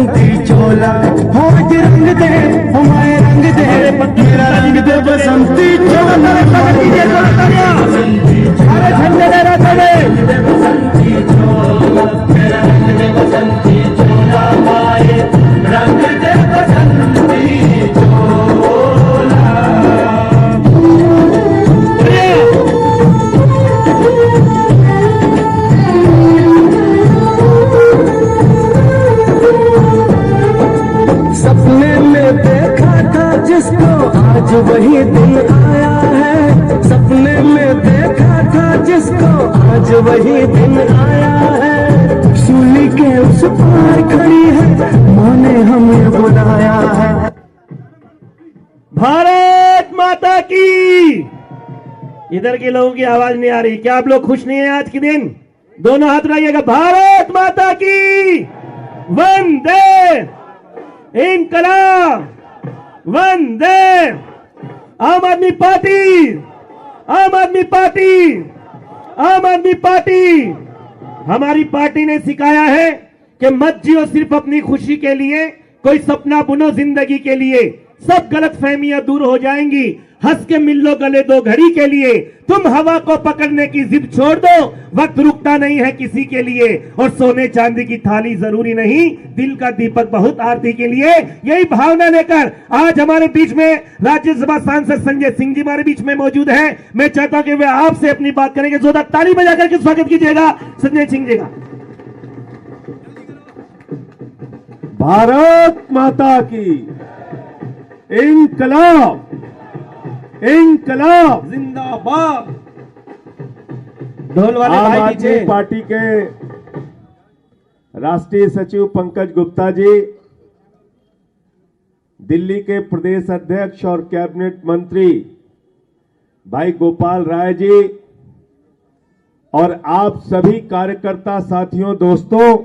बसंती चोला, हो आज रंग दे हमारे रंग दे, मेरा रंग दे बसंती चोला। अरे झंडे दे रहा था बसंती चोला, मेरा रंग दे बसंती चोला, हमारे रंग दे बसंती चोला। सपने में देखा था जिसको आज वही दिन आया है, सपने में देखा था जिसको आज वही दिन आया है, सूली के उस पार खड़ी है माँ ने हमें बुलाया है। भारत माता की। इधर के लोगों की आवाज नहीं आ रही, क्या आप लोग खुश नहीं हैं आज के दिन? दोनों हाथ उठाइएगा। भारत माता की वंदे, इनकलाब, वंदे। आम आदमी पार्टी, आम आदमी पार्टी, आम आदमी पार्टी। हमारी पार्टी ने सिखाया है कि मत जियो सिर्फ अपनी खुशी के लिए, कोई सपना बुनो जिंदगी के लिए, सब गलत फहमियां दूर हो जाएंगी। हंस के मिल लो गले दो घड़ी के लिए, तुम हवा को पकड़ने की जिद छोड़ दो, वक्त रुकता नहीं है किसी के लिए, और सोने चांदी की थाली जरूरी नहीं, दिल का दीपक बहुत आरती के लिए। यही भावना लेकर आज हमारे बीच में राज्यसभा सांसद संजय सिंह जी हमारे बीच में मौजूद हैं। मैं चाहता हूं कि वे आपसे अपनी बात करेंगे। जोरदार ताली बजा करके स्वागत कीजिएगा संजय सिंह जी का। भारत माता की इनकलाब, इनकलाब जिंदाबाद। ढोल वाले आम भाई आदमी पीछे। पार्टी के राष्ट्रीय सचिव पंकज गुप्ता जी, दिल्ली के प्रदेश अध्यक्ष और कैबिनेट मंत्री भाई गोपाल राय जी, और आप सभी कार्यकर्ता साथियों, दोस्तों,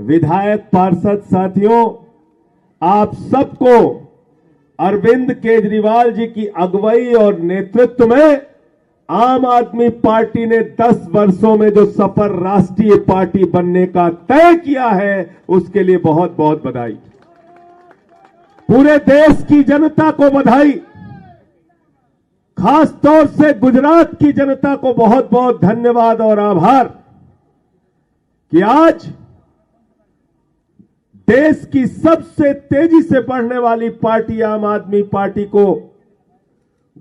विधायक पार्षद साथियों, आप सबको अरविंद केजरीवाल जी की अगुवाई और नेतृत्व में आम आदमी पार्टी ने 10 वर्षों में जो सफल राष्ट्रीय पार्टी बनने का तय किया है, उसके लिए बहुत बहुत बधाई। पूरे देश की जनता को बधाई, खास तौर से गुजरात की जनता को बहुत बहुत धन्यवाद और आभार कि आज देश की सबसे तेजी से बढ़ने वाली पार्टी आम आदमी पार्टी को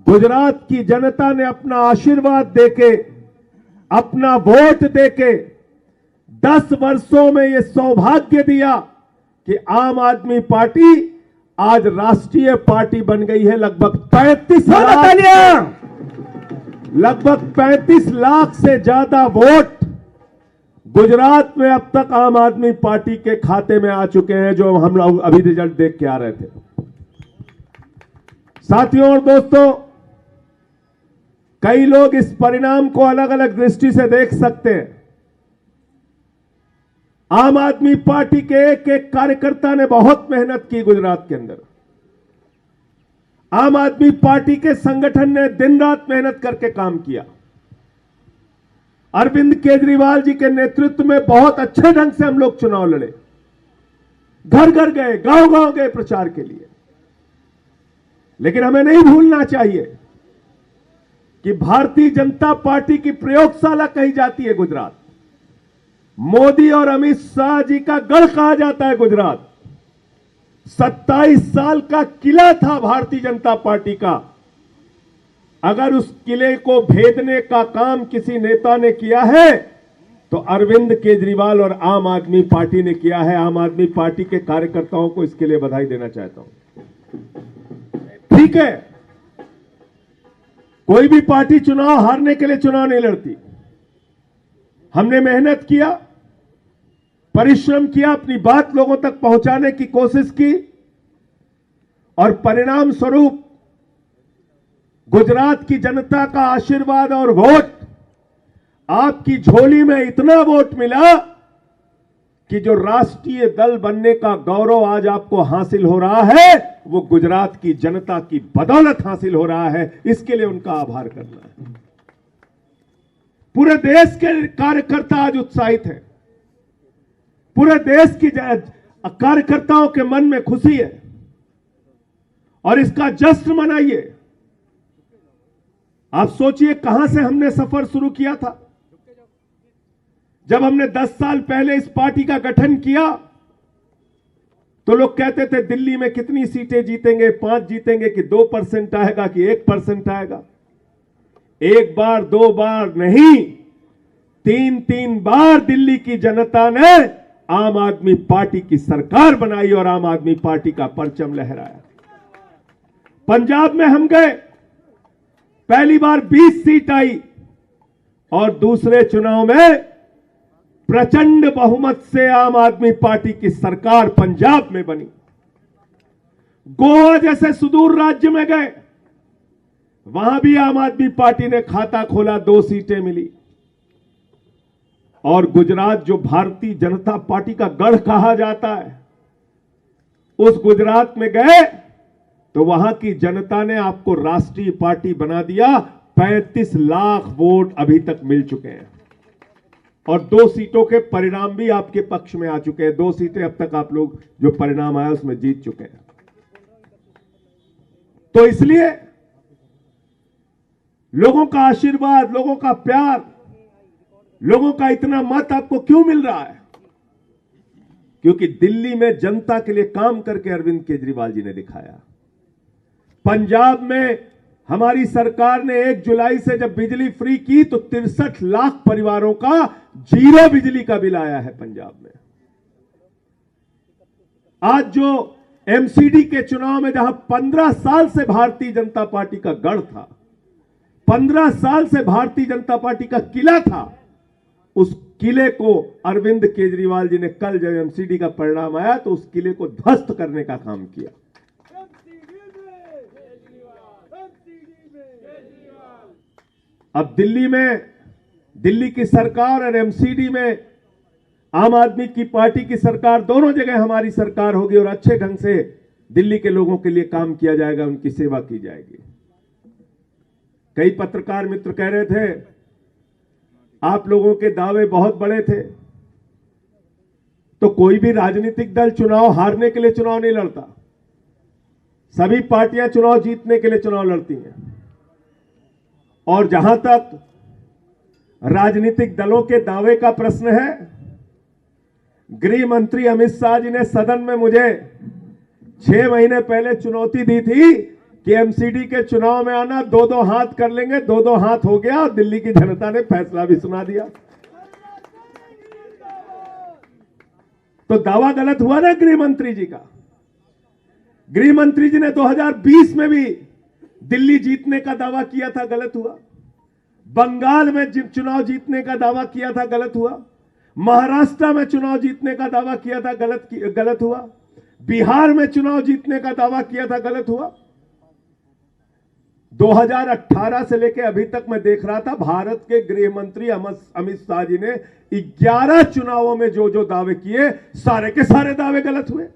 गुजरात की जनता ने अपना आशीर्वाद देके, अपना वोट देके 10 वर्षों में यह सौभाग्य दिया कि आम आदमी पार्टी आज राष्ट्रीय पार्टी बन गई है। लगभग 35 लाख से ज्यादा वोट गुजरात में अब तक आम आदमी पार्टी के खाते में आ चुके हैं, जो हम लोग अभी रिजल्ट देख के आ रहे थे। साथियों और दोस्तों, कई लोग इस परिणाम को अलग अलग दृष्टि से देख सकते हैं। आम आदमी पार्टी के एक एक कार्यकर्ता ने बहुत मेहनत की गुजरात के अंदर। आम आदमी पार्टी के संगठन ने दिन रात मेहनत करके काम किया। अरविंद केजरीवाल जी के नेतृत्व में बहुत अच्छे ढंग से हम लोग चुनाव लड़े, घर घर गए, गांव गांव गए प्रचार के लिए। लेकिन हमें नहीं भूलना चाहिए कि भारतीय जनता पार्टी की प्रयोगशाला कही जाती है गुजरात। मोदी और अमित शाह जी का गढ़ कहा जाता है गुजरात। 27 साल का किला था भारतीय जनता पार्टी का। अगर उस किले को भेदने का काम किसी नेता ने किया है तो अरविंद केजरीवाल और आम आदमी पार्टी ने किया है। आम आदमी पार्टी के कार्यकर्ताओं को इसके लिए बधाई देना चाहता हूं। ठीक है, कोई भी पार्टी चुनाव हारने के लिए चुनाव नहीं लड़ती। हमने मेहनत किया, परिश्रम किया, अपनी बात लोगों तक पहुंचाने की कोशिश की, और परिणाम स्वरूप गुजरात की जनता का आशीर्वाद और वोट, आपकी झोली में इतना वोट मिला कि जो राष्ट्रीय दल बनने का गौरव आज आपको हासिल हो रहा है, वो गुजरात की जनता की बदौलत हासिल हो रहा है। इसके लिए उनका आभार करना है। पूरे देश के कार्यकर्ता आज उत्साहित हैं। पूरे देश की कार्यकर्ताओं के मन में खुशी है और इसका जश्न मनाइए। आप सोचिए कहां से हमने सफर शुरू किया था। जब हमने 10 साल पहले इस पार्टी का गठन किया तो लोग कहते थे दिल्ली में कितनी सीटें जीतेंगे, 5 जीतेंगे कि 2% आएगा कि 1% आएगा। 1 बार 2 बार नहीं, 3 बार दिल्ली की जनता ने आम आदमी पार्टी की सरकार बनाई और आम आदमी पार्टी का परचम लहराया। पंजाब में हम गए, पहली बार 20 सीट आई और दूसरे चुनाव में प्रचंड बहुमत से आम आदमी पार्टी की सरकार पंजाब में बनी। गोवा जैसे सुदूर राज्य में गए, वहां भी आम आदमी पार्टी ने खाता खोला, 2 सीटें मिली। और गुजरात जो भारतीय जनता पार्टी का गढ़ कहा जाता है, उस गुजरात में गए तो वहां की जनता ने आपको राष्ट्रीय पार्टी बना दिया। 35 लाख वोट अभी तक मिल चुके हैं और 2 सीटों के परिणाम भी आपके पक्ष में आ चुके हैं। 2 सीटें अब तक आप लोग जो परिणाम आया उसमें जीत चुके हैं। तो इसलिए लोगों का आशीर्वाद, लोगों का प्यार, लोगों का इतना मत आपको क्यों मिल रहा है? क्योंकि दिल्ली में जनता के लिए काम करके अरविंद केजरीवाल जी ने दिखाया। पंजाब में हमारी सरकार ने 1 जुलाई से जब बिजली फ्री की तो 63 लाख परिवारों का 0 बिजली का बिल आया है पंजाब में। आज जो एमसीडी के चुनाव में जहां 15 साल से भारतीय जनता पार्टी का गढ़ था, 15 साल से भारतीय जनता पार्टी का किला था, उस किले को अरविंद केजरीवाल जी ने कल जब एमसीडी का परिणाम आया तो उस किले को ध्वस्त करने का काम किया। अब दिल्ली में, दिल्ली की सरकार और एमसीडी में आम आदमी की पार्टी की सरकार, दोनों जगह हमारी सरकार होगी और अच्छे ढंग से दिल्ली के लोगों के लिए काम किया जाएगा, उनकी सेवा की जाएगी। कई पत्रकार मित्र कह रहे थे आप लोगों के दावे बहुत बड़े थे। तो कोई भी राजनीतिक दल चुनाव हारने के लिए चुनाव नहीं लड़ता, सभी पार्टियां चुनाव जीतने के लिए चुनाव लड़ती हैं। और जहां तक राजनीतिक दलों के दावे का प्रश्न है, गृह मंत्री अमित शाह जी ने सदन में मुझे 6 महीने पहले चुनौती दी थी कि एमसीडी के चुनाव में आना, 2-2 हाथ कर लेंगे। 2-2 हाथ हो गया और दिल्ली की जनता ने फैसला भी सुना दिया। तो दावा गलत हुआ ना गृह मंत्री जी का। गृह मंत्री जी ने 2020 में भी दिल्ली जीतने का दावा किया था, गलत हुआ। बंगाल में चुनाव जीतने का दावा किया था, गलत हुआ। महाराष्ट्र में चुनाव जीतने का दावा किया था, गलत हुआ। बिहार में चुनाव जीतने का दावा किया था, गलत हुआ। 2018 से लेकर अभी तक मैं देख रहा था, भारत के गृह मंत्री अमित शाह जी ने 11 चुनावों में जो जो दावे किए, सारे के सारे दावे गलत हुए।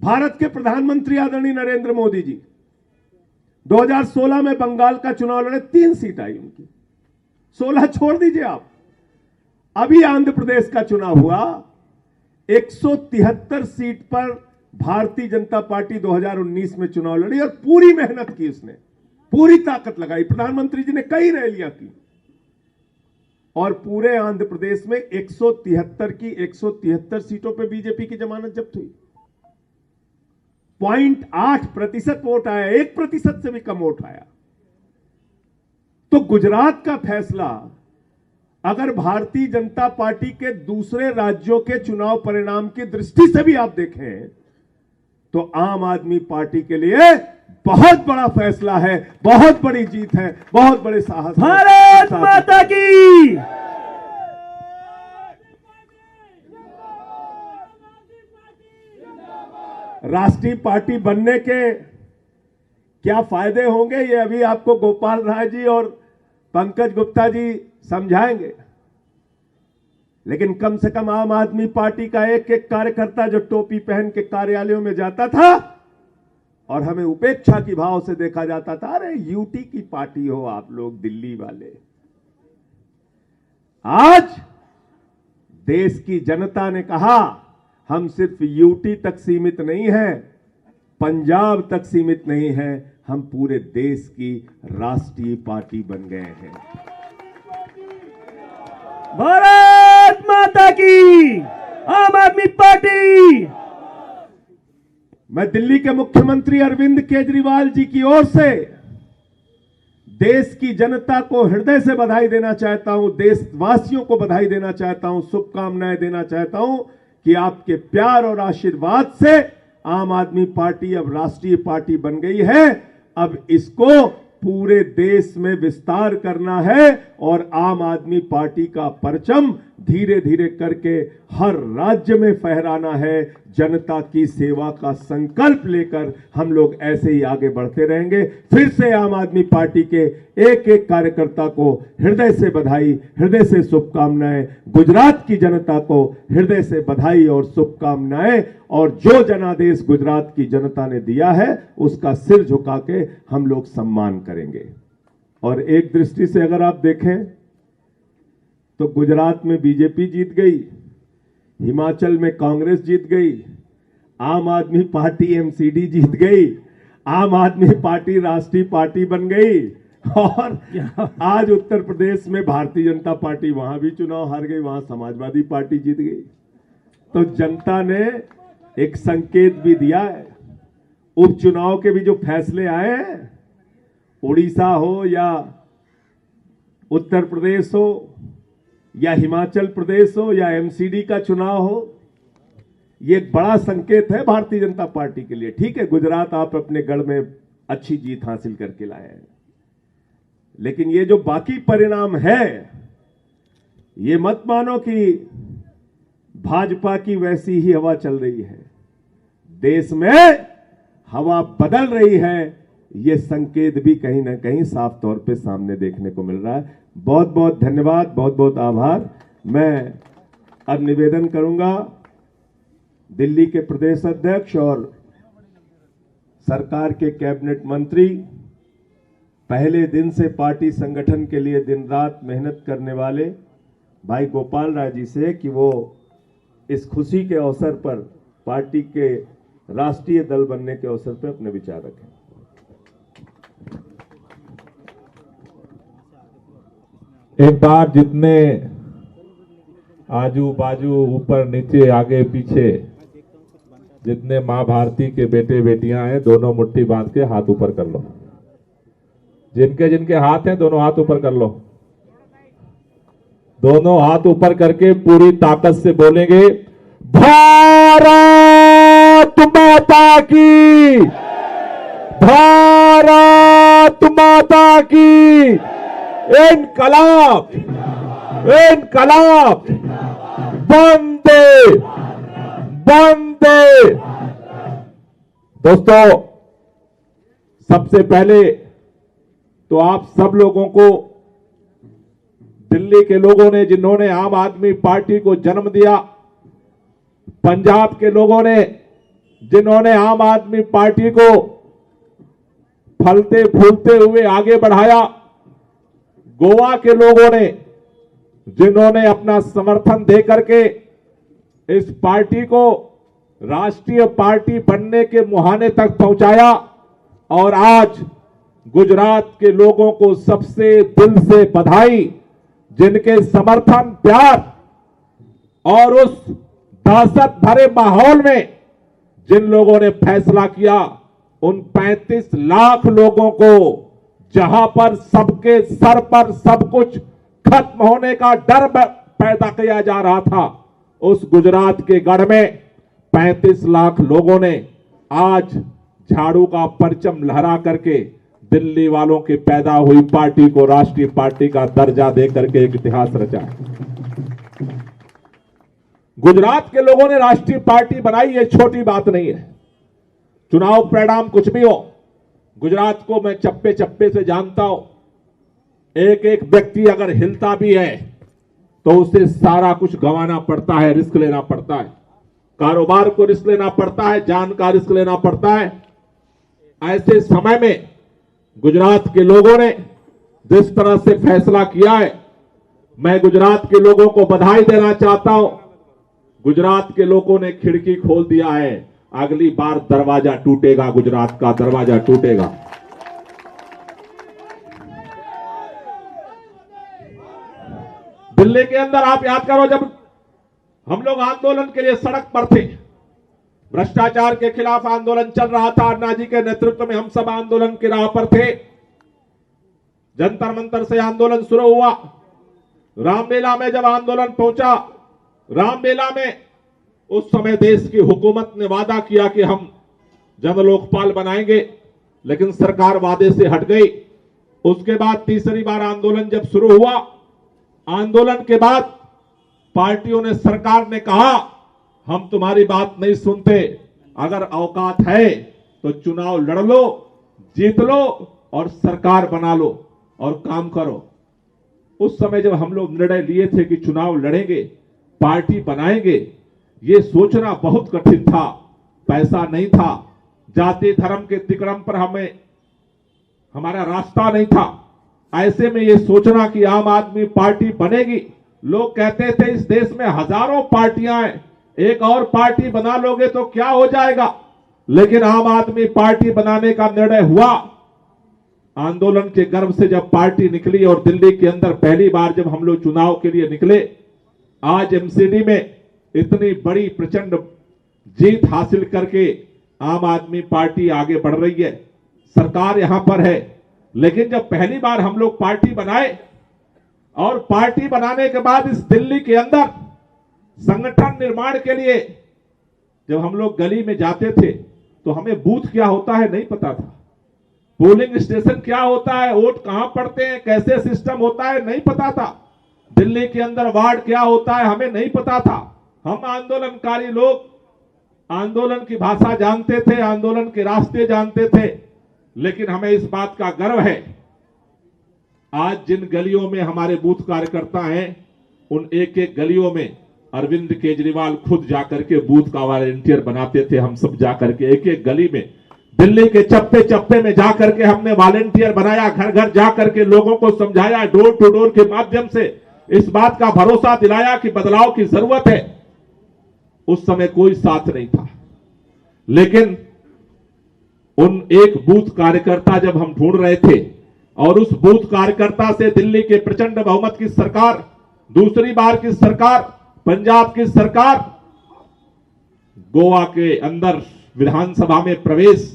भारत के प्रधानमंत्री आदरणीय नरेंद्र मोदी जी 2016 में बंगाल का चुनाव लड़े, 3 सीट आई उनकी। 16 छोड़ दीजिए आप, अभी आंध्र प्रदेश का चुनाव हुआ, 173 सीट पर भारतीय जनता पार्टी 2019 में चुनाव लड़ी और पूरी मेहनत की, उसने पूरी ताकत लगाई। प्रधानमंत्री जी ने कई रैलियां की और पूरे आंध्र प्रदेश में 173 की 173 सीटों पर बीजेपी की जमानत जब्त हुई। 0.8% वोट आया, 1% से भी कम वोट आया। तो गुजरात का फैसला अगर भारतीय जनता पार्टी के दूसरे राज्यों के चुनाव परिणाम की दृष्टि से भी आप देखें तो आम आदमी पार्टी के लिए बहुत बड़ा फैसला है, बहुत बड़ी जीत है, बहुत बड़े साहस। भारत माता की। राष्ट्रीय पार्टी बनने के क्या फायदे होंगे ये अभी आपको गोपाल राय जी और पंकज गुप्ता जी समझाएंगे, लेकिन कम से कम आम आदमी पार्टी का एक एक कार्यकर्ता जो टोपी पहन के कार्यालयों में जाता था और हमें उपेक्षा की भाव से देखा जाता था, अरे यूटी की पार्टी हो आप लोग दिल्ली वाले, आज देश की जनता ने कहा हम सिर्फ यूटी तक सीमित नहीं है, पंजाब तक सीमित नहीं है, हम पूरे देश की राष्ट्रीय पार्टी बन गए हैं। भारत माता की, आम आदमी पार्टी। मैं दिल्ली के मुख्यमंत्री अरविंद केजरीवाल जी की ओर से देश की जनता को हृदय से बधाई देना चाहता हूं, देशवासियों को बधाई देना चाहता हूं, शुभकामनाएं देना चाहता हूं कि आपके प्यार और आशीर्वाद से आम आदमी पार्टी अब राष्ट्रीय पार्टी बन गई है। अब इसको पूरे देश में विस्तार करना है और आम आदमी पार्टी का परचम धीरे धीरे करके हर राज्य में फहराना है। जनता की सेवा का संकल्प लेकर हम लोग ऐसे ही आगे बढ़ते रहेंगे। फिर से आम आदमी पार्टी के एक एक कार्यकर्ता को हृदय से बधाई, हृदय से शुभकामनाएं। गुजरात की जनता को हृदय से बधाई और शुभकामनाएं। और जो जनादेश गुजरात की जनता ने दिया है उसका सिर झुका के हम लोग सम्मान करेंगे। और एक दृष्टि से अगर आप देखें तो गुजरात में बीजेपी जीत गई, हिमाचल में कांग्रेस जीत गई, आम आदमी पार्टी एमसीडी जीत गई, आम आदमी पार्टी राष्ट्रीय पार्टी बन गई। और आज उत्तर प्रदेश में भारतीय जनता पार्टी वहां भी चुनाव हार गई, वहां समाजवादी पार्टी जीत गई। तो जनता ने एक संकेत भी दिया है। उपचुनाव के भी जो फैसले आए हैं, उड़ीसा हो या उत्तर प्रदेश हो या हिमाचल प्रदेश हो या एमसीडी का चुनाव हो, ये एक बड़ा संकेत है भारतीय जनता पार्टी के लिए। ठीक है, गुजरात आप अपने गढ़ में अच्छी जीत हासिल करके लाए हैं, लेकिन ये जो बाकी परिणाम है, ये मत मानो कि भाजपा की वैसी ही हवा चल रही है। देश में हवा बदल रही है, ये संकेत भी कहीं ना कहीं साफ तौर पे सामने देखने को मिल रहा है। बहुत बहुत धन्यवाद, बहुत बहुत आभार। मैं अब निवेदन करूंगा दिल्ली के प्रदेश अध्यक्ष और सरकार के कैबिनेट मंत्री, पहले दिन से पार्टी संगठन के लिए दिन रात मेहनत करने वाले भाई गोपाल राय जी से कि वो इस खुशी के अवसर पर, पार्टी के राष्ट्रीय दल बनने के अवसर पर अपने विचार रखें। एक बार जितने आजू बाजू ऊपर नीचे आगे पीछे जितने मां भारती के बेटे बेटियां हैं, दोनों मुट्ठी बांध के हाथ ऊपर कर लो। जिनके जिनके हाथ हैं दोनों हाथ ऊपर कर लो। दोनों हाथ ऊपर करके पूरी ताकत से बोलेंगे, भारत माता की, भारत माता की, इनकलाब, इनकलाब, वंदे वंदे। दोस्तों, सबसे पहले तो आप सब लोगों को, दिल्ली के लोगों ने जिन्होंने आम आदमी पार्टी को जन्म दिया, पंजाब के लोगों ने जिन्होंने आम आदमी पार्टी को फलते फूलते हुए आगे बढ़ाया, गोवा के लोगों ने जिन्होंने अपना समर्थन दे करके इस पार्टी को राष्ट्रीय पार्टी बनने के मुहाने तक पहुंचाया, और आज गुजरात के लोगों को सबसे दिल से बधाई, जिनके समर्थन, प्यार और उस दहशत भरे माहौल में जिन लोगों ने फैसला किया, उन 35 लाख लोगों को, जहां पर सबके सर पर सब कुछ खत्म होने का डर पैदा किया जा रहा था, उस गुजरात के गढ़ में 35 लाख लोगों ने आज झाड़ू का परचम लहरा करके दिल्ली वालों की पैदा हुई पार्टी को राष्ट्रीय पार्टी का दर्जा देकर के एक इतिहास रचा। गुजरात के लोगों ने राष्ट्रीय पार्टी बनाई, ये छोटी बात नहीं है। चुनाव परिणाम कुछ भी हो, गुजरात को मैं चप्पे चप्पे से जानता हूं। एक एक व्यक्ति अगर हिलता भी है तो उसे सारा कुछ गंवाना पड़ता है, रिस्क लेना पड़ता है, कारोबार को रिस्क लेना पड़ता है, जान का रिस्क लेना पड़ता है। ऐसे समय में गुजरात के लोगों ने जिस तरह से फैसला किया है, मैं गुजरात के लोगों को बधाई देना चाहता हूं। गुजरात के लोगों ने खिड़की खोल दिया है, अगली बार दरवाजा टूटेगा, गुजरात का दरवाजा टूटेगा। दिल्ली के अंदर आप याद करो, जब हम लोग आंदोलन के लिए सड़क पर थे, भ्रष्टाचार के खिलाफ आंदोलन चल रहा था, अन्ना जी के नेतृत्व में हम सब आंदोलन की राह पर थे। जंतर मंतर से आंदोलन शुरू हुआ, रामलीला में जब आंदोलन पहुंचा, रामलीला में उस समय देश की हुकूमत ने वादा किया कि हम जन लोकपाल बनाएंगे, लेकिन सरकार वादे से हट गई। उसके बाद तीसरी बार आंदोलन जब शुरू हुआ, आंदोलन के बाद पार्टियों ने, सरकार ने कहा हम तुम्हारी बात नहीं सुनते, अगर औकात है तो चुनाव लड़ लो, जीत लो और सरकार बना लो और काम करो। उस समय जब हम लोग निर्णय लिए थे कि चुनाव लड़ेंगे, पार्टी बनाएंगे, ये सोचना बहुत कठिन था। पैसा नहीं था, जाति धर्म के तिकड़म पर हमारा रास्ता नहीं था। ऐसे में ये सोचना कि आम आदमी पार्टी बनेगी, लोग कहते थे इस देश में हजारों पार्टियां हैं, एक और पार्टी बना लोगे तो क्या हो जाएगा। लेकिन आम आदमी पार्टी बनाने का निर्णय हुआ। आंदोलन के गर्भ से जब पार्टी निकली और दिल्ली के अंदर पहली बार जब हम लोग चुनाव के लिए निकले, आज एमसीडी में इतनी बड़ी प्रचंड जीत हासिल करके आम आदमी पार्टी आगे बढ़ रही है, सरकार यहां पर है। लेकिन जब पहली बार हम लोग पार्टी बनाए और पार्टी बनाने के बाद इस दिल्ली के अंदर संगठन निर्माण के लिए जब हम लोग गली में जाते थे तो हमें बूथ क्या होता है नहीं पता था, पोलिंग स्टेशन क्या होता है, वोट कहां पड़ते हैं, कैसे सिस्टम होता है नहीं पता था। दिल्ली के अंदर वार्ड क्या होता है हमें नहीं पता था। हम आंदोलनकारी लोग आंदोलन की भाषा जानते थे, आंदोलन के रास्ते जानते थे, लेकिन हमें इस बात का गर्व है आज जिन गलियों में हमारे बूथ कार्यकर्ता हैं, उन एक एक गलियों में अरविंद केजरीवाल खुद जाकर के बूथ का वॉलंटियर बनाते थे। हम सब जाकर के एक एक गली में, दिल्ली के चप्पे चप्पे में जाकर के हमने वॉलंटियर बनाया, घर घर जाकर के लोगों को समझाया, डोर टू डोर के माध्यम से इस बात का भरोसा दिलाया कि बदलाव की जरूरत है। उस समय कोई साथ नहीं था, लेकिन उन एक बूथ कार्यकर्ता जब हम ढूंढ रहे थे और उस बूथ कार्यकर्ता से दिल्ली के प्रचंड बहुमत की सरकार, दूसरी बार की सरकार, पंजाब की सरकार, गोवा के अंदर विधानसभा में प्रवेश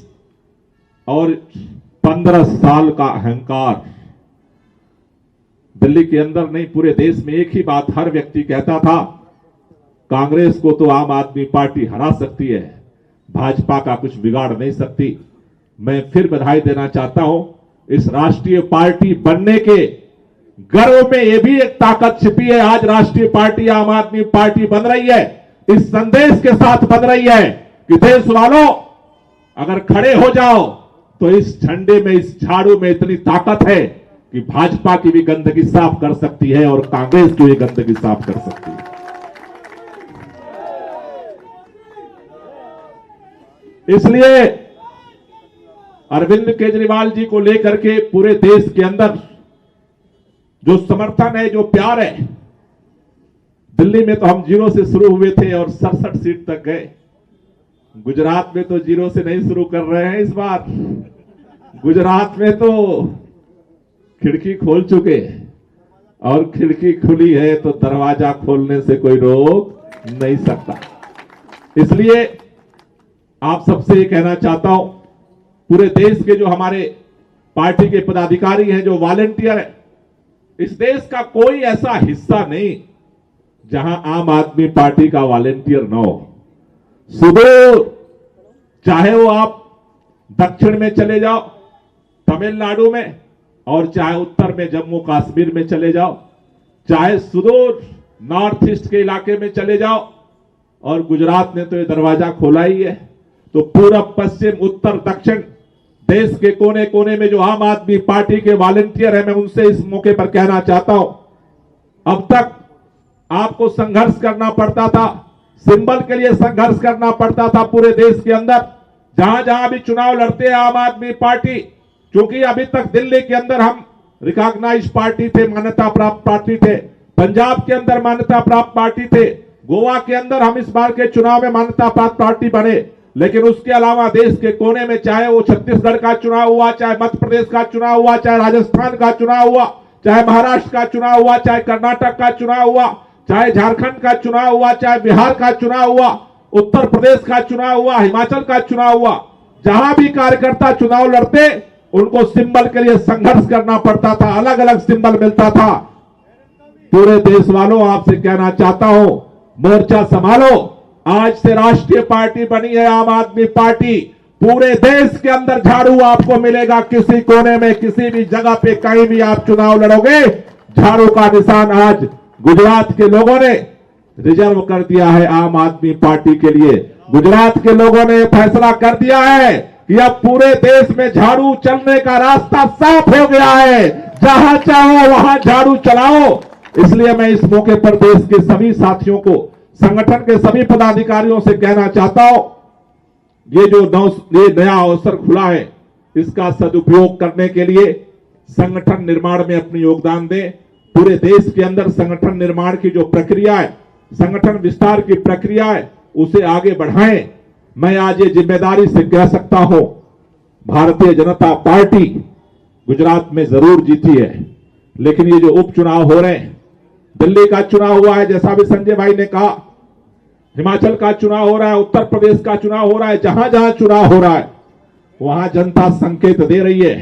और 15 साल का अहंकार। दिल्ली के अंदर नहीं, पूरे देश में एक ही बात हर व्यक्ति कहता था, कांग्रेस को तो आम आदमी पार्टी हरा सकती है, भाजपा का कुछ बिगाड़ नहीं सकती। मैं फिर बधाई देना चाहता हूं, इस राष्ट्रीय पार्टी बनने के गर्व में यह भी एक ताकत छिपी है। आज राष्ट्रीय पार्टी आम आदमी पार्टी बन रही है, इस संदेश के साथ बन रही है कि देश वालों अगर खड़े हो जाओ तो इस झंडे में, इस झाड़ू में इतनी ताकत है कि भाजपा की भी गंदगी साफ कर सकती है और कांग्रेस की भी गंदगी साफ कर सकती है। इसलिए अरविंद केजरीवाल जी को लेकर के पूरे देश के अंदर जो समर्थन है, जो प्यार है, दिल्ली में तो हम 0 से शुरू हुए थे और 67 सीट तक गए। गुजरात में तो 0 से नहीं शुरू कर रहे हैं इस बार, गुजरात में तो खिड़की खोल चुके और खिड़की खुली है तो दरवाजा खोलने से कोई रोक नहीं सकता। इसलिए आप सबसे ये कहना चाहता हूं, पूरे देश के जो हमारे पार्टी के पदाधिकारी हैं, जो वॉलंटियर हैं, इस देश का कोई ऐसा हिस्सा नहीं जहां आम आदमी पार्टी का वॉलंटियर न हो। सुदूर, चाहे वो आप दक्षिण में चले जाओ तमिलनाडु में, और चाहे उत्तर में जम्मू कश्मीर में चले जाओ, चाहे सुदूर नॉर्थ ईस्ट के इलाके में चले जाओ, और गुजरात ने तो ये दरवाजा खोला ही है। तो पूरब, पश्चिम, उत्तर, दक्षिण, देश के कोने कोने में जो आम आदमी पार्टी के वॉलंटियर हैं, मैं उनसे इस मौके पर कहना चाहता हूं, अब तक आपको संघर्ष करना पड़ता था, सिंबल के लिए संघर्ष करना पड़ता था पूरे देश के अंदर। जहां जहां भी चुनाव लड़ते हैं आम आदमी पार्टी, क्योंकि अभी तक दिल्ली के अंदर हम रिकॉग्नाइज पार्टी थे, मान्यता प्राप्त पार्टी थे, पंजाब के अंदर मान्यता प्राप्त पार्टी थे, गोवा के अंदर हम इस बार के चुनाव में मान्यता प्राप्त पार्टी बने, लेकिन उसके अलावा देश के कोने में चाहे वो छत्तीसगढ़ का चुनाव हुआ, चाहे मध्य प्रदेश का चुनाव हुआ, चाहे राजस्थान का चुनाव हुआ, चाहे महाराष्ट्र का चुनाव हुआ, चाहे कर्नाटक का चुनाव हुआ, चाहे झारखंड का चुनाव हुआ, चाहे बिहार का चुनाव हुआ, उत्तर प्रदेश का चुनाव हुआ, हिमाचल का चुनाव हुआ, जहां भी कार्यकर्ता चुनाव लड़ते उनको सिंबल के लिए संघर्ष करना पड़ता था, अलग अलग सिंबल मिलता था। पूरे देश वालों, आपसे कहना चाहता हूं, मोर्चा संभालो। आज से राष्ट्रीय पार्टी बनी है आम आदमी पार्टी। पूरे देश के अंदर झाड़ू आपको मिलेगा, किसी कोने में, किसी भी जगह पे, कहीं भी आप चुनाव लड़ोगे, झाड़ू का निशान आज गुजरात के लोगों ने रिजर्व कर दिया है आम आदमी पार्टी के लिए। गुजरात के लोगों ने फैसला कर दिया है कि अब पूरे देश में झाड़ू चलने का रास्ता साफ हो गया है, जहां चाहो वहां झाड़ू चलाओ। इसलिए मैं इस मौके पर देश के सभी साथियों को, संगठन के सभी पदाधिकारियों से कहना चाहता हूं, ये नया अवसर खुला है, इसका सदुपयोग करने के लिए संगठन निर्माण में अपनी योगदान दें। पूरे देश के अंदर संगठन निर्माण की जो प्रक्रिया है, संगठन विस्तार की प्रक्रिया है, उसे आगे बढ़ाएं। मैं आज ये जिम्मेदारी से कह सकता हूं, भारतीय जनता पार्टी गुजरात में जरूर जीती है, लेकिन ये जो उपचुनाव हो रहे हैं, दिल्ली का चुनाव हुआ है, जैसा भी संजय भाई ने कहा, हिमाचल का चुनाव हो रहा है, उत्तर प्रदेश का चुनाव हो रहा है, जहां जहां चुनाव हो रहा है वहां जनता संकेत दे रही है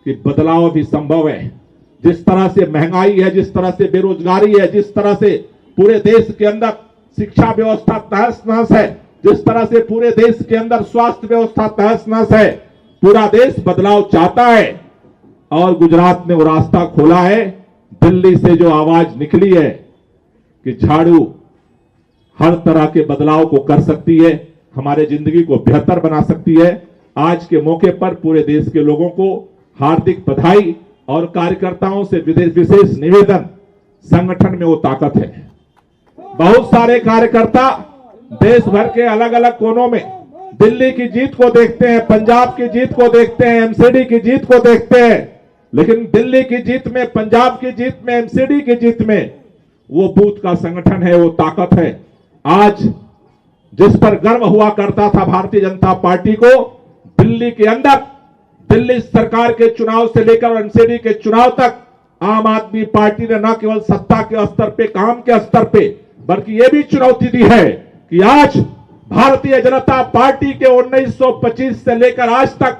कि बदलाव भी संभव है। जिस तरह से महंगाई है, जिस तरह से बेरोजगारी है, जिस तरह से पूरे देश के अंदर शिक्षा व्यवस्था तहस नहस है, जिस तरह से पूरे देश के अंदर स्वास्थ्य व्यवस्था तहस नहस है, पूरा देश बदलाव चाहता है और गुजरात ने वो रास्ता खोला है। दिल्ली से जो आवाज निकली है कि झाड़ू हर तरह के बदलाव को कर सकती है, हमारे जिंदगी को बेहतर बना सकती है, आज के मौके पर पूरे देश के लोगों को हार्दिक बधाई और कार्यकर्ताओं से विशेष निवेदन, संगठन में वो ताकत है। बहुत सारे कार्यकर्ता देश भर के अलग अलग कोनों में दिल्ली की जीत को देखते हैं, पंजाब की जीत को देखते हैं, एमसीडी की जीत को देखते हैं, लेकिन दिल्ली की जीत में, पंजाब की जीत में, एमसीडी की जीत में वो बूथ का संगठन है, वो ताकत है। आज जिस पर गर्व हुआ करता था भारतीय जनता पार्टी को, दिल्ली के अंदर, दिल्ली सरकार के चुनाव से लेकर एमसीडी के चुनाव तक आम आदमी पार्टी ने न केवल सत्ता के स्तर पे, काम के स्तर पे, बल्कि यह भी चुनौती दी है कि आज भारतीय जनता पार्टी के 1925 से लेकर आज तक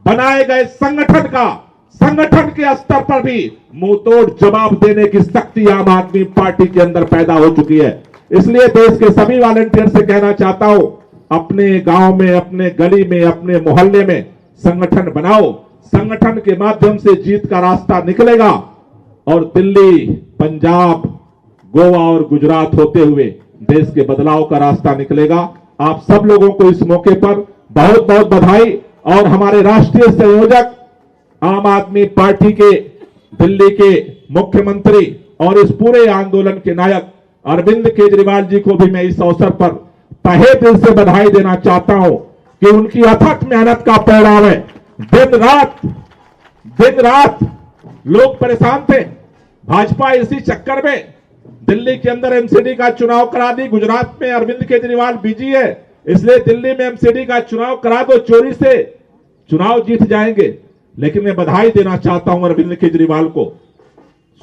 बनाए गए संगठन के स्तर पर भी मुंहतोड़ जवाब देने की शक्ति आम आदमी पार्टी के अंदर पैदा हो चुकी है। इसलिए देश के सभी वॉलंटियर से कहना चाहता हूं, अपने गांव में, अपने गली में, अपने मोहल्ले में संगठन बनाओ। संगठन के माध्यम से जीत का रास्ता निकलेगा और दिल्ली, पंजाब, गोवा और गुजरात होते हुए देश के बदलाव का रास्ता निकलेगा। आप सब लोगों को इस मौके पर बहुत बहुत बधाई। और हमारे राष्ट्रीय संयोजक, आम आदमी पार्टी के दिल्ली के मुख्यमंत्री और इस पूरे आंदोलन के नायक अरविंद केजरीवाल जी को भी मैं इस अवसर पर तहे दिल से बधाई देना चाहता हूं कि उनकी अथक मेहनत का परिणाम है। दिन रात लोग परेशान थे, भाजपा इसी चक्कर में दिल्ली के अंदर एमसीडी का चुनाव करा दी। गुजरात में अरविंद केजरीवाल बिजी है, इसलिए दिल्ली में एमसीडी का चुनाव करा दो, चोरी से चुनाव जीत जाएंगे। लेकिन मैं बधाई देना चाहता हूं अरविंद केजरीवाल को।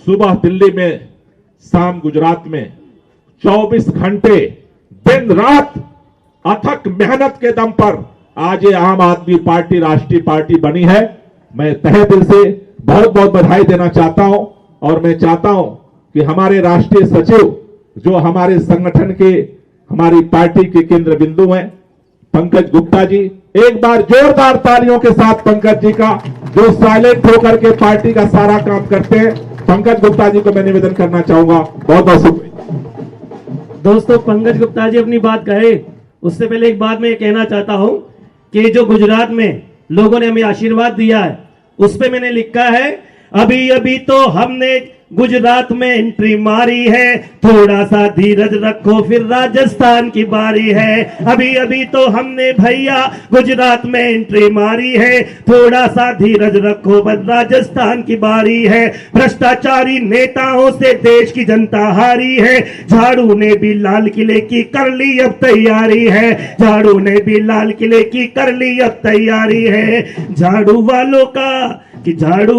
सुबह दिल्ली में, शाम गुजरात में, 24 घंटे दिन रात अथक मेहनत के दम पर आज ये आम आदमी पार्टी राष्ट्रीय पार्टी बनी है। मैं तहे दिल से बहुत बहुत बधाई देना चाहता हूं और मैं चाहता हूं कि हमारे राष्ट्रीय सचिव, जो हमारे संगठन के, हमारी पार्टी के केंद्र बिंदु हैं, पंकज गुप्ता जी, एक बार जोरदार तालियों के साथ पंकज जी का, जो साइलेंट होकर के पार्टी का सारा काम करते हैं, पंकज गुप्ता जी को मैं निवेदन करना चाहूंगा। बहुत बहुत शुक्रिया। दोस्तों, पंकज गुप्ता जी अपनी बात कहे उससे पहले एक बात मैं कहना चाहता हूं कि जो गुजरात में लोगों ने हमें आशीर्वाद दिया है, उस पे मैंने लिखा है, अभी अभी तो हमने गुजरात में एंट्री मारी है, थोड़ा सा धीरज रखो फिर राजस्थान की बारी है। अभी अभी तो हमने भैया गुजरात में एंट्री मारी है, थोड़ा सा धीरज रखो बस राजस्थान की बारी है। भ्रष्टाचारी नेताओं से देश की जनता हारी है, झाड़ू ने भी लाल किले की कर ली अब तैयारी है, झाड़ू ने भी लाल किले की कर ली अब तैयारी है। झाड़ू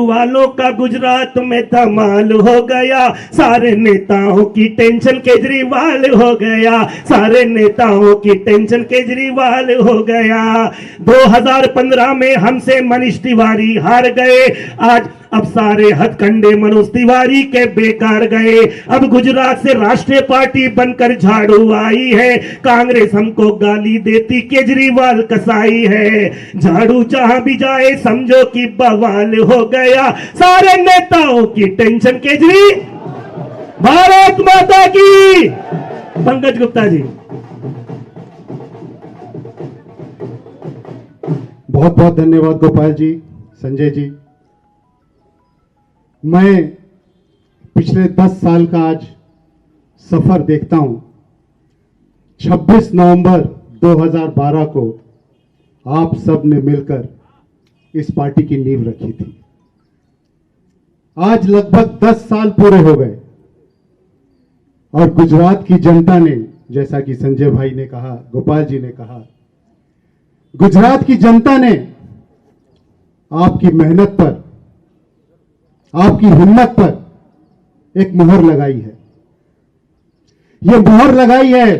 वालों का गुजरात में धमाल हो गया, सारे नेताओं की टेंशन केजरीवाल हो गया, सारे नेताओं की टेंशन केजरीवाल हो गया। 2015 में हमसे मनीष तिवारी हार गए, आज अब सारे हथकंडे मनोज तिवारी के बेकार गए। अब गुजरात से राष्ट्रीय पार्टी बनकर झाड़ू आई है, कांग्रेस हमको गाली देती केजरीवाल कसाई है। झाड़ू जहां भी जाए समझो कि बवाल हो गया, सारे नेताओं की टेंशन केजरी। भारत माता की। पंकज गुप्ता जी। बहुत बहुत धन्यवाद गोपाल जी, संजय जी। मैं पिछले 10 साल का आज सफर देखता हूं। 26 नवंबर 2012 को आप सब ने मिलकर इस पार्टी की नींव रखी थी। आज लगभग 10 साल पूरे हो गए और गुजरात की जनता ने, जैसा कि संजय भाई ने कहा, गोपाल जी ने कहा, गुजरात की जनता ने आपकी मेहनत पर, आपकी हिम्मत पर एक मोहर लगाई है। यह मोहर लगाई है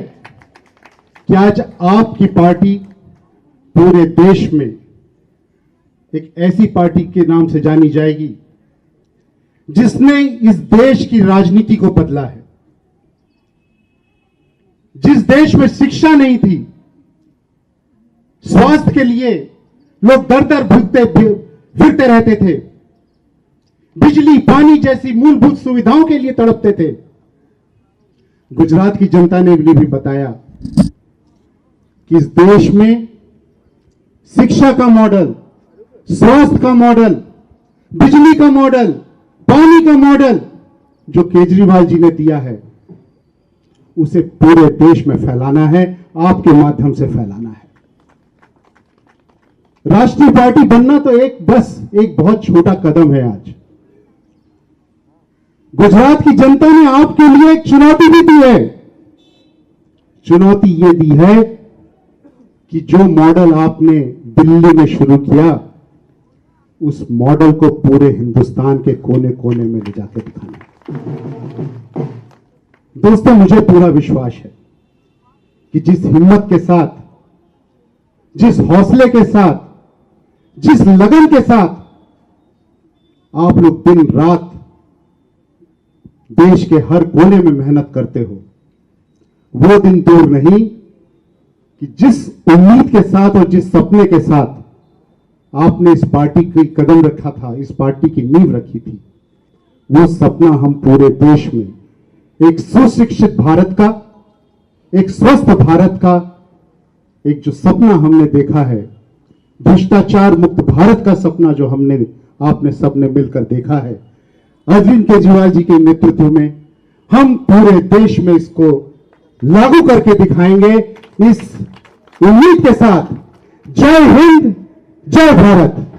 कि आज आपकी पार्टी पूरे देश में एक ऐसी पार्टी के नाम से जानी जाएगी जिसने इस देश की राजनीति को बदला है। जिस देश में शिक्षा नहीं थी, स्वास्थ्य के लिए लोग दर दर फिरते रहते थे, बिजली पानी जैसी मूलभूत सुविधाओं के लिए तड़पते थे, गुजरात की जनता ने भी बताया कि इस देश में शिक्षा का मॉडल, स्वास्थ्य का मॉडल, बिजली का मॉडल, पानी का मॉडल जो केजरीवाल जी ने दिया है, उसे पूरे देश में फैलाना है, आपके माध्यम से फैलाना है। राष्ट्रीय पार्टी बनना तो बस एक बहुत छोटा कदम है। आज गुजरात की जनता ने आपके लिए एक चुनौती भी दी है। चुनौती यह दी है कि जो मॉडल आपने दिल्ली में शुरू किया, उस मॉडल को पूरे हिंदुस्तान के कोने कोने में ले जाकर दिखाना। दोस्तों, मुझे पूरा विश्वास है कि जिस हिम्मत के साथ, जिस हौसले के साथ, जिस लगन के साथ आप लोग दिन रात देश के हर कोने में मेहनत करते हो, वो दिन दूर नहीं कि जिस उम्मीद के साथ और जिस सपने के साथ आपने इस पार्टी की कदम रखा था, इस पार्टी की नींव रखी थी, वो सपना हम पूरे देश में एक सुशिक्षित भारत का, एक स्वस्थ भारत का, एक जो सपना हमने देखा है, भ्रष्टाचार मुक्त भारत का सपना जो आपने सबने मिलकर देखा है, अरविंद केजरीवाल जी के नेतृत्व में हम पूरे देश में इसको लागू करके दिखाएंगे, इस उम्मीद के साथ। जय हिंद, जय भारत।